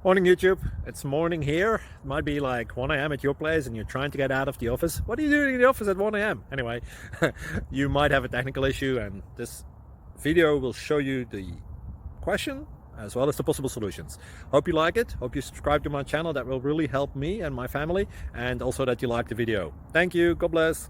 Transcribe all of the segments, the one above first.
Morning YouTube, it's morning here. It might be like 1 a.m. at your place and you're trying to get out of the office. What are you doing in the office at 1 a.m.? Anyway, you might have a technical issue and this video will show you the question as well as the possible solutions. Hope you like it, hope you subscribe to my channel. That will really help me and my family, and also that you like the video. Thank you, God bless.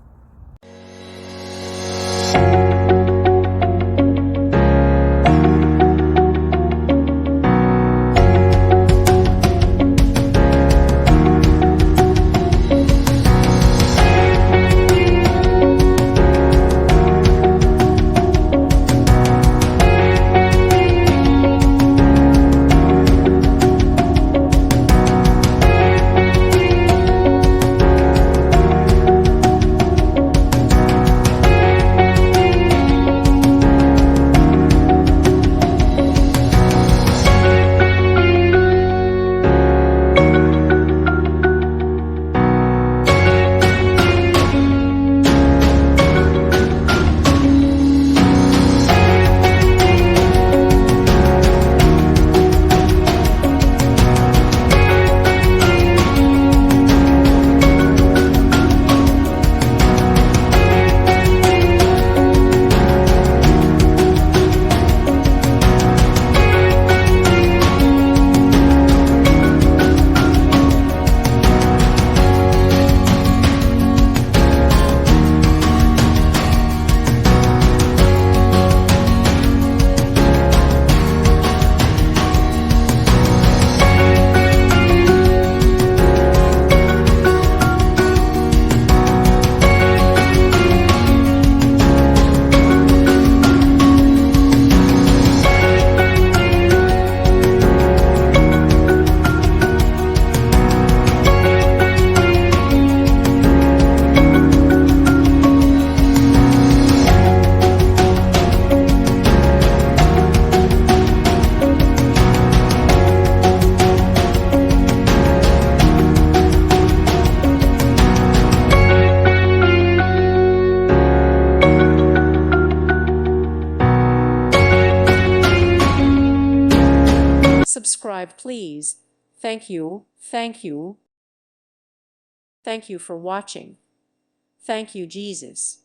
Subscribe, please. Thank you. Thank you. Thank you for watching. Thank you, Jesus.